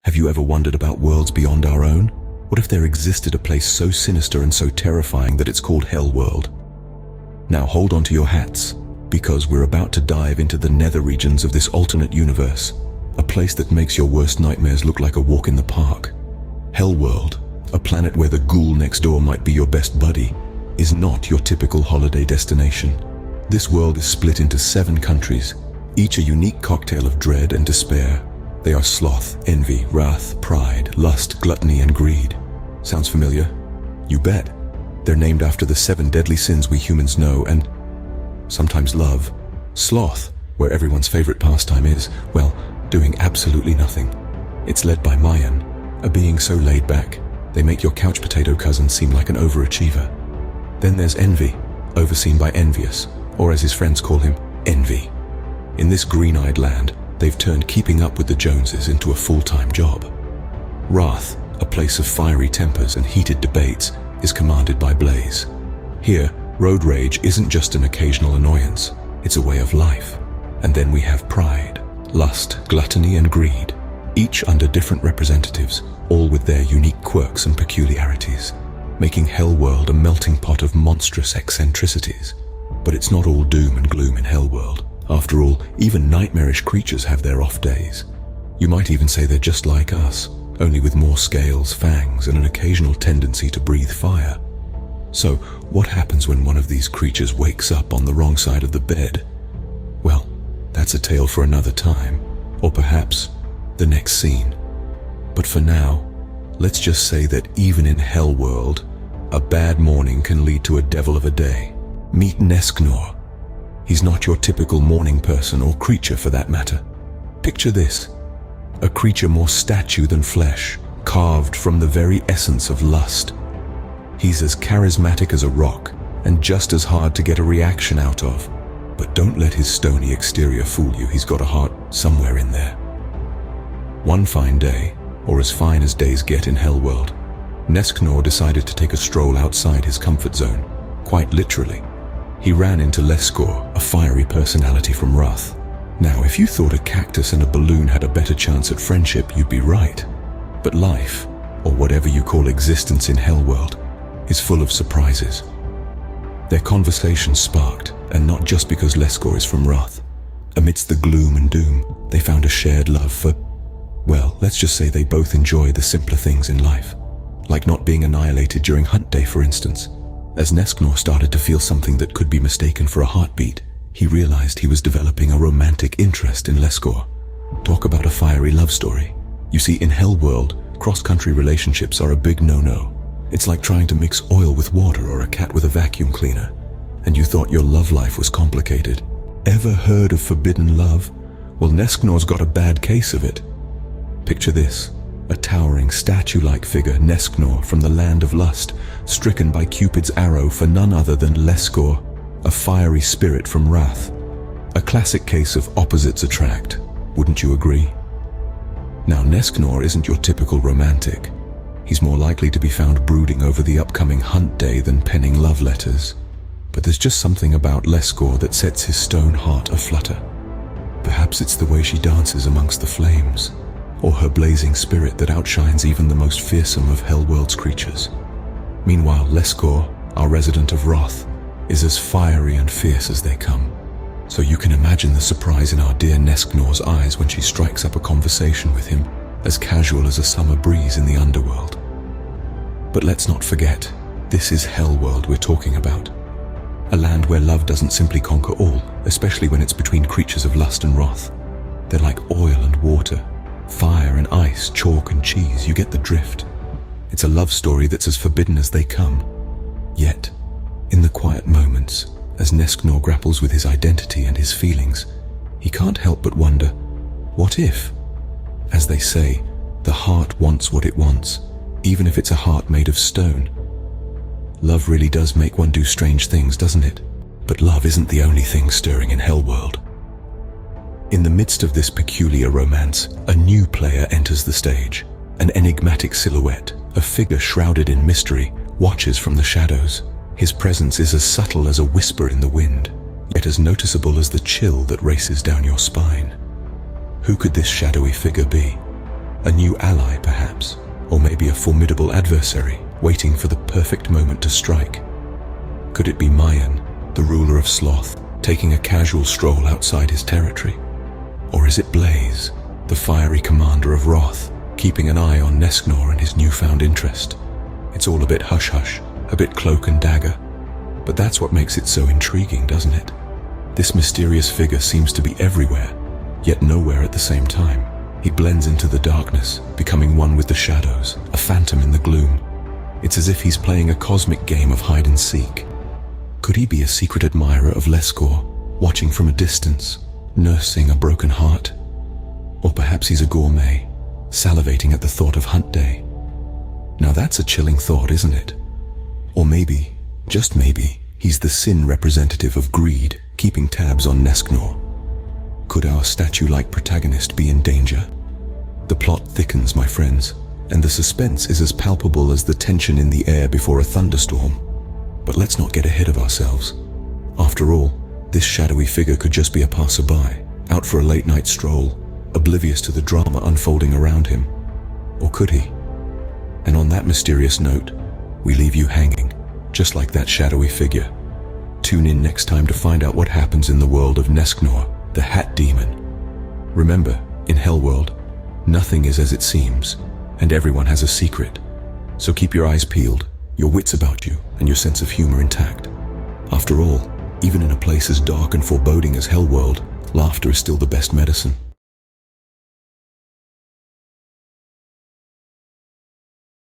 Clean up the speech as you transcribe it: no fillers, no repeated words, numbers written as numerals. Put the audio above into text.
Have you ever wondered about worlds beyond our own? What if there existed a place so sinister and so terrifying that it's called Hell World? Now hold on to your hats, because we're about to dive into the nether regions of this alternate universe, a place that makes your worst nightmares look like a walk in the park. Hell World, a planet where the ghoul next door might be your best buddy, is not your typical holiday destination. This world is split into 7 countries, each a unique cocktail of dread and despair. They are sloth, envy, wrath, pride, lust, gluttony, and greed. Sounds familiar? You bet. They're named after the 7 deadly sins we humans know and sometimes love. Sloth, where everyone's favorite pastime is, well, doing absolutely nothing. It's led by Mayan, a being so laid back, they make your couch potato cousin seem like an overachiever. Then there's envy, overseen by Envious, or as his friends call him, Envy. In this green-eyed land, they've turned keeping up with the Joneses into a full-time job. Wrath, a place of fiery tempers and heated debates, is commanded by Blaze. Here, road rage isn't just an occasional annoyance, it's a way of life. And then we have pride, lust, gluttony, and greed, each under different representatives, all with their unique quirks and peculiarities, making Hell World a melting pot of monstrous eccentricities. But it's not all doom and gloom in Hell World. After all, even nightmarish creatures have their off days. You might even say they're just like us, only with more scales, fangs, and an occasional tendency to breathe fire. So, what happens when one of these creatures wakes up on the wrong side of the bed? Well, that's a tale for another time, or perhaps the next scene. But for now, let's just say that even in Hell World, a bad morning can lead to a devil of a day. Meet Nesknor. He's not your typical morning person or creature for that matter. Picture this, a creature more statue than flesh, carved from the very essence of lust. He's as charismatic as a rock, and just as hard to get a reaction out of. But don't let his stony exterior fool you, he's got a heart somewhere in there. One fine day, or as fine as days get in Hell World, Nesknor decided to take a stroll outside his comfort zone, quite literally. He ran into Nesknor, a fiery personality from Wrath. Now, if you thought a cactus and a balloon had a better chance at friendship, you'd be right. But life, or whatever you call existence in Hell World, is full of surprises. Their conversation sparked, and not just because Nesknor is from Wrath. Amidst the gloom and doom, they found a shared love for, well, let's just say they both enjoy the simpler things in life, like not being annihilated during hunt day, for instance. As Nesknor started to feel something that could be mistaken for a heartbeat, he realized he was developing a romantic interest in Nesknor. Talk about a fiery love story. You see, in Hell World, cross-country relationships are a big no-no. It's like trying to mix oil with water or a cat with a vacuum cleaner. And you thought your love life was complicated. Ever heard of forbidden love? Well, Nesknor's got a bad case of it. Picture this. A towering, statue-like figure, Nesknor, from the land of lust, stricken by Cupid's arrow for none other than Nesknor, a fiery spirit from Wrath. A classic case of opposites attract, wouldn't you agree? Now, Nesknor isn't your typical romantic. He's more likely to be found brooding over the upcoming hunt day than penning love letters. But there's just something about Nesknor that sets his stone heart aflutter. Perhaps it's the way she dances amongst the flames, or her blazing spirit that outshines even the most fearsome of Hell World's creatures. Meanwhile, Nesknor, our resident of Wrath, is as fiery and fierce as they come. So you can imagine the surprise in our dear Nesknor's eyes when she strikes up a conversation with him, as casual as a summer breeze in the underworld. But let's not forget, this is Hell World we're talking about. A land where love doesn't simply conquer all, especially when it's between creatures of lust and wrath. They're like oil and water, fire and ice, chalk and cheese, you get the drift. It's a love story that's as forbidden as they come. Yet, in the quiet moments, as Nesknor grapples with his identity and his feelings, he can't help but wonder, what if? As they say, the heart wants what it wants, even if it's a heart made of stone. Love really does make one do strange things, doesn't it? But love isn't the only thing stirring in Hell World. In the midst of this peculiar romance, a new player enters the stage. An enigmatic silhouette, a figure shrouded in mystery, watches from the shadows. His presence is as subtle as a whisper in the wind, yet as noticeable as the chill that races down your spine. Who could this shadowy figure be? A new ally, perhaps, or maybe a formidable adversary waiting for the perfect moment to strike. Could it be Mayan, the ruler of Sloth, taking a casual stroll outside his territory? Or is it Blaze, the fiery commander of Wrath, keeping an eye on Nesknor and his newfound interest? It's all a bit hush-hush, a bit cloak and dagger. But that's what makes it so intriguing, doesn't it? This mysterious figure seems to be everywhere, yet nowhere at the same time. He blends into the darkness, becoming one with the shadows, a phantom in the gloom. It's as if he's playing a cosmic game of hide and seek. Could he be a secret admirer of Nesknor, watching from a distance, nursing a broken heart? Or perhaps he's a gourmet, salivating at the thought of hunt day. Now that's a chilling thought, isn't it? Or maybe, just maybe, he's the sin representative of greed, keeping tabs on Nesknor. Could our statue-like protagonist be in danger? The plot thickens, my friends, and the suspense is as palpable as the tension in the air before a thunderstorm. But let's not get ahead of ourselves. After all, this shadowy figure could just be a passerby, out for a late-night stroll, oblivious to the drama unfolding around him. Or could he? And on that mysterious note, we leave you hanging, just like that shadowy figure. Tune in next time to find out what happens in the world of Nesknor, the Hat Demon. Remember, in Hellworld, nothing is as it seems, and everyone has a secret. So keep your eyes peeled, your wits about you, and your sense of humor intact. After all, even in a place as dark and foreboding as Hellworld, laughter is still the best medicine.